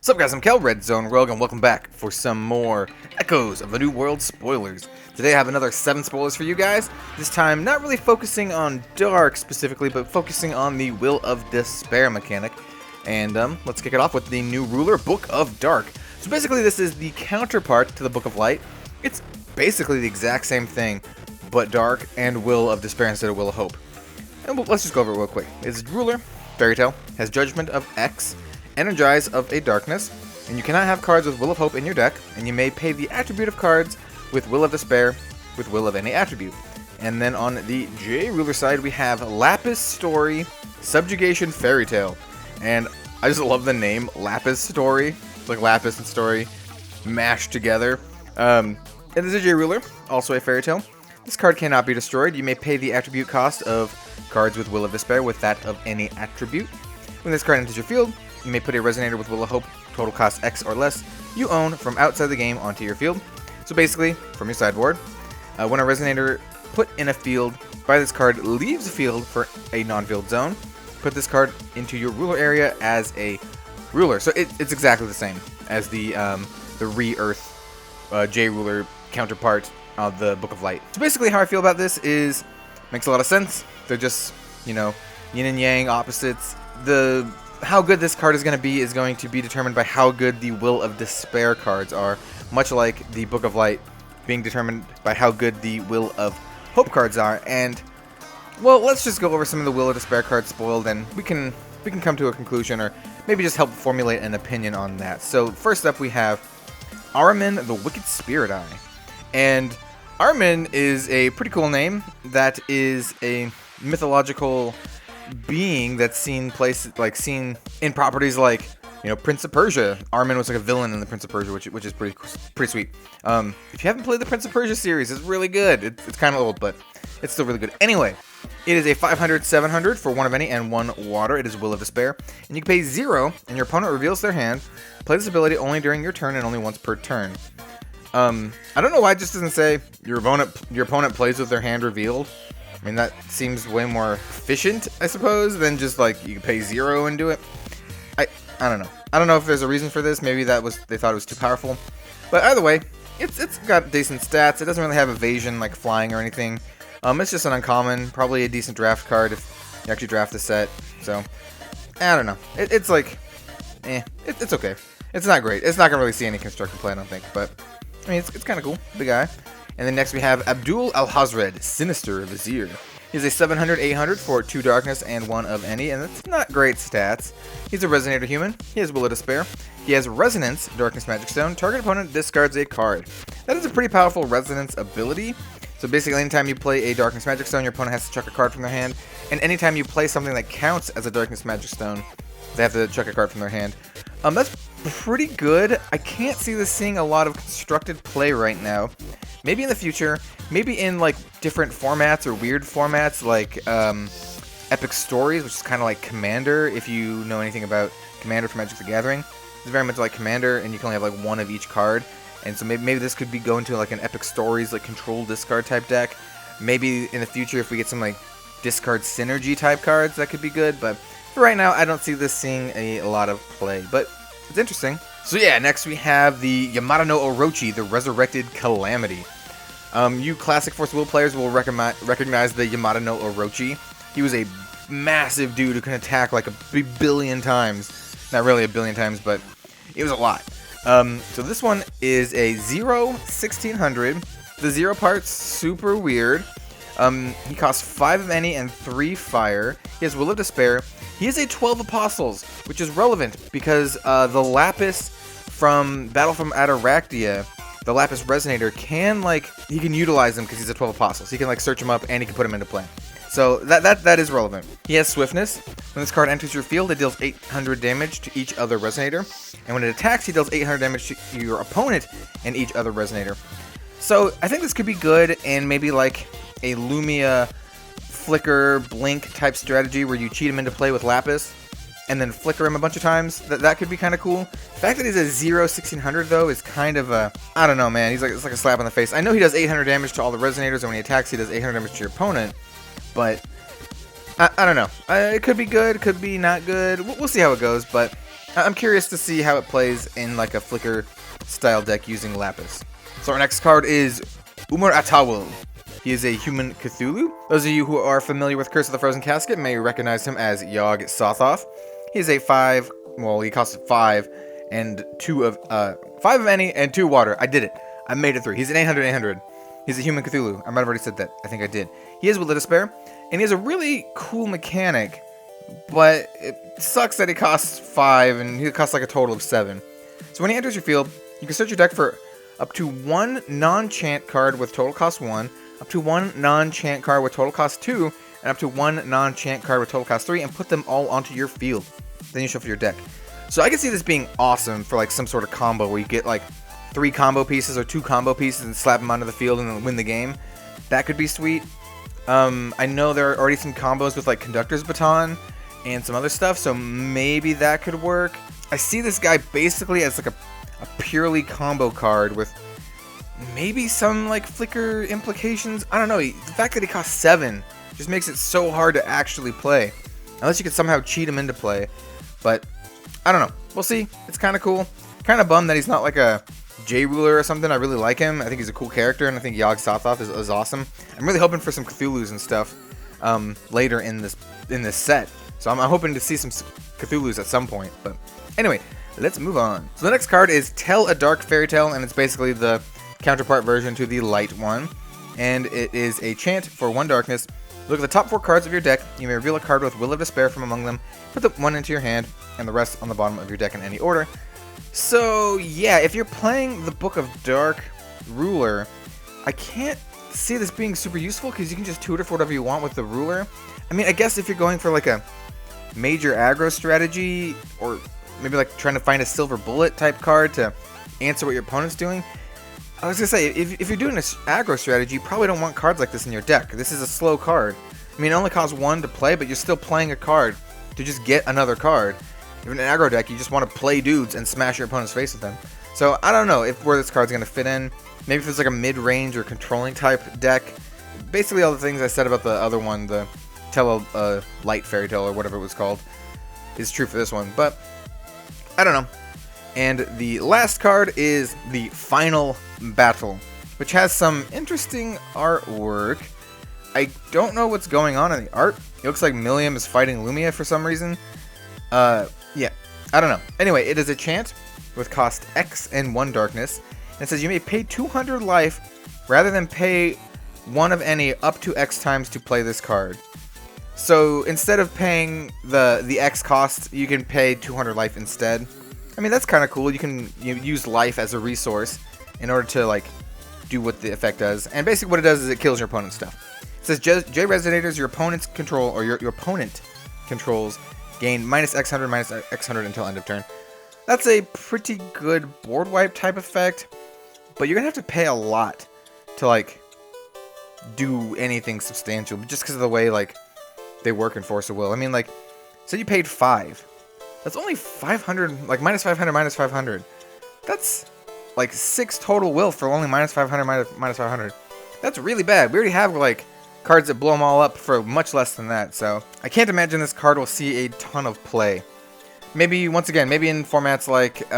What's up guys, I'm Kel, Red Zone Rogue, and welcome back for some more Echoes of the New World spoilers. Today I have another 7 spoilers for you guys, this time not really focusing on Dark specifically, but focusing on the Will of Despair mechanic. And let's kick it off with the new ruler, Book of Dark. So basically this is the counterpart to the Book of Light. It's basically the exact same thing, but Dark and Will of Despair instead of Will of Hope. And let's just go over it real quick. It's ruler, fairy tale, has Judgment of X, Energize of a Darkness, and you cannot have cards with Will of Hope in your deck, and you may pay the attribute of cards with Will of Despair with Will of any attribute. And then on the J ruler side we have Lapis Story, Subjugation Fairy Tale, and I just love the name Lapis Story. It's like Lapis and Story mashed together. And this is a J ruler, also a fairy tale. This card cannot be destroyed. You may pay the attribute cost of cards with Will of Despair with that of any attribute. When this card enters your field, you may put a Resonator with Will of Hope, total cost X or less, you own from outside the game onto your field. So basically, from your sideboard, when a Resonator put in a field by this card leaves the field for a non-field zone, put this card into your ruler area as a ruler. So it's exactly the same as the Re-Earth J ruler counterpart of the Book of Light. So basically how I feel about this is, makes a lot of sense. They're just, you know, yin and yang opposites. How good this card is going to be determined by how good the Will of Despair cards are, much like the Book of Light being determined by how good the Will of Hope cards are. And well, let's just go over some of the Will of Despair cards spoiled, and we can come to a conclusion, or maybe just help formulate an opinion on that. So first up we have Ahriman the Wicked Spirit Eye, and Ahriman is a pretty cool name that is a mythological being that's seen in properties like, you know, Prince of Persia. Ahriman was like a villain in the Prince of Persia, which is pretty sweet. If you haven't played the Prince of Persia series, it's really good. It's kind of old, but it's still really good. Anyway, it is a 500/700 for 1 of any and 1 water. It is Will of Despair, and you can pay 0, and your opponent reveals their hand. Play this ability only during your turn and only once per turn. I don't know why it just doesn't say your opponent plays with their hand revealed. I mean, that seems way more efficient, I suppose, than just like you can pay 0 and do it. I don't know. I don't know if there's a reason for this. Maybe they thought it was too powerful. But either way, it's got decent stats. It doesn't really have evasion like flying or anything. It's just an uncommon, probably a decent draft card if you actually draft the set. So I don't know. It's like, it's okay. It's not great. It's not gonna really see any constructed play, I don't think. But I mean, it's kind of cool. Big guy. And then next we have Abdul Al-Hazred, Sinister Vizier. He's a 700/800 for 2 darkness and 1 of any, and that's not great stats. He's a Resonator human. He has Will of Despair. He has Resonance, Darkness Magic Stone. Target opponent discards a card. That is a pretty powerful Resonance ability. So basically anytime you play a Darkness Magic Stone, your opponent has to chuck a card from their hand. And anytime you play something that counts as a Darkness Magic Stone, they have to chuck a card from their hand. That's pretty good. I can't see this seeing a lot of constructed play right now. Maybe in the future, maybe in like different formats or weird formats like Epic Stories, which is kind of like Commander. If you know anything about Commander from Magic the Gathering, it's very much like Commander, and you can only have like 1 of each card. And so maybe this could be going to like an Epic Stories like control discard type deck. Maybe in the future, if we get some like discard synergy type cards, that could be good. But for right now, I don't see this seeing a lot of play. But it's interesting. So yeah, next we have the Yamada no Orochi, the Resurrected Calamity. You Classic Force Will players will recognize the Yamada no Orochi. He was a massive dude who can attack like a billion times. Not really a billion times, but it was a lot. So this one is a 0/1600. The 0 part's super weird. He costs 5 of any and 3 fire. He has Will of Despair. He is a 12 Apostles, which is relevant because the Lapis from Battle from Ataraktia, the Lapis Resonator, he can utilize them because he's a 12 Apostles. He can like search them up and he can put them into play. So that is relevant. He has Swiftness. When this card enters your field, it deals 800 damage to each other Resonator. And when it attacks, he deals 800 damage to your opponent and each other Resonator. So I think this could be good in maybe like a Lumia flicker blink type strategy where you cheat him into play with Lapis and then flicker him a bunch of times. That could be kind of cool. The fact that he's a 0/1600 though is kind of a, I don't know, man. It's like a slap on the face. I know he does 800 damage to all the Resonators, and when he attacks, he does 800 damage to your opponent. But I don't know. It could be good, could be not good. We'll see how it goes. But I'm curious to see how it plays in like a Flicker style deck using Lapis. So our next card is Umar Atawul. He is a human Cthulhu. Those of you who are familiar with Curse of the Frozen Casket may recognize him as Yogg Sothoth. He is a 5, well, he costs 5 and 2 of 5 of any and 2 water. I did it. I made it through. He's an 800. He's a human Cthulhu. I might have already said that. I think I did. He is Will of Despair, and he has a really cool mechanic, but it sucks that he costs 5 and he costs like a total of 7. So when he enters your field, you can search your deck for up to 1 non-chant card with total cost 1, up to 1 non-chant card with total cost 2, and up to 1 non-chant card with total cost 3, and put them all onto your field. Then you shuffle your deck. So I can see this being awesome for like some sort of combo where you get like 3 combo pieces or 2 combo pieces and slap them onto the field and then win the game. That could be sweet. I know there are already some combos with like Conductor's Baton and some other stuff, so maybe that could work. I see this guy basically as like a purely combo card with maybe some like Flicker implications. I don't know. The fact that he costs 7 just makes it so hard to actually play, unless you could somehow cheat him into play. But I don't know. We'll see. It's kind of cool. Kind of bummed that he's not like a J-Ruler or something. I really like him. I think he's a cool character, and I think Yogg Sothoth is awesome. I'm really hoping for some Cthulhus and stuff later in this set. So I'm hoping to see some Cthulhus at some point. But anyway, let's move on. So the next card is Tell a Dark Fairy Tale, and it's basically the counterpart version to the light one. And it is a chant for 1 darkness. Look at the top 4 cards of your deck. You may reveal a card with Will of Despair from among them. Put the 1 into your hand, and the rest on the bottom of your deck in any order. So yeah, if you're playing the Book of Dark Ruler, I can't see this being super useful because you can just tutor for whatever you want with the Ruler. I mean, I guess if you're going for like a major aggro strategy, or maybe like trying to find a silver bullet type card to answer what your opponent's doing. I was gonna say, if you're doing an aggro strategy, you probably don't want cards like this in your deck. This is a slow card. I mean, it only costs 1 to play, but you're still playing a card to just get another card. If you're in an aggro deck, you just want to play dudes and smash your opponent's face with them. So I don't know where this card's gonna fit in. Maybe if it's like a mid-range or controlling type deck. Basically all the things I said about the other one, the Tell a Light Fairy Tale or whatever it was called, is true for this one. But I don't know. And the last card is the Final Battle, which has some interesting artwork. I don't know what's going on in the art. It looks like Milliam is fighting Lumia for some reason. Yeah, I don't know. Anyway, it is a chant with cost X and 1 darkness. And it says you may pay 200 life rather than pay 1 of any up to X times to play this card. So instead of paying the X cost, you can pay 200 life instead. I mean, that's kind of cool. You can use life as a resource in order to like do what the effect does. And basically what it does is it kills your opponent's stuff. It says J resonators your opponent's control, or your opponent controls, gain minus X100, minus X100 until end of turn. That's a pretty good board wipe type effect, but you're gonna have to pay a lot to like do anything substantial, just because of the way like they work in Force of Will. I mean, like, so you paid 5. That's only 500, like minus 500, minus 500. That's like 6 total will for only minus 500, minus 500. That's really bad. We already have like cards that blow them all up for much less than that. So I can't imagine this card will see a ton of play. Maybe, once again, maybe in formats like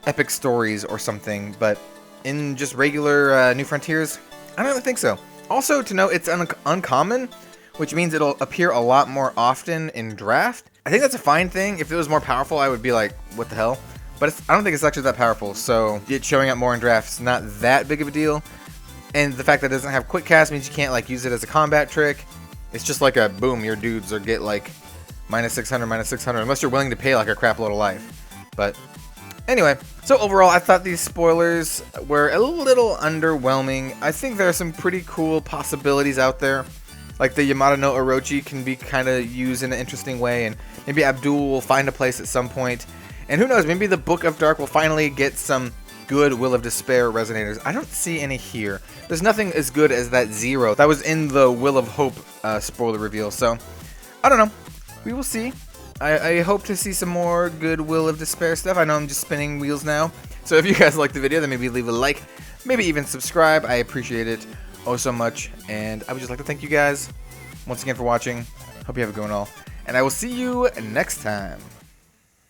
Epic Stories or something, but in just regular New Frontiers, I don't really think so. Also, to note, it's uncommon, which means it'll appear a lot more often in Draft. I think that's a fine thing. If it was more powerful, I would be like, what the hell? But I don't think it's actually that powerful, so it showing up more in Draft is not that big of a deal. And the fact that it doesn't have quick cast means you can't like use it as a combat trick. It's just like a boom, your dudes or get like minus 600, unless you're willing to pay like a crap load of life. But anyway, so overall, I thought these spoilers were a little underwhelming. I think there are some pretty cool possibilities out there. Like the Yamada no Orochi can be kind of used in an interesting way, and maybe Abdul will find a place at some point. And who knows, maybe the Book of Dark will finally get some good Will of Despair resonators. I don't see any here. There's nothing as good as that 0 that was in the Will of Hope spoiler reveal. So, I don't know. We will see. I hope to see some more good Will of Despair stuff. I know I'm just spinning wheels now. So if you guys liked the video, then maybe leave a like. Maybe even subscribe. I appreciate it oh so much. And I would just like to thank you guys once again for watching. Hope you have a good one all. And I will see you next time.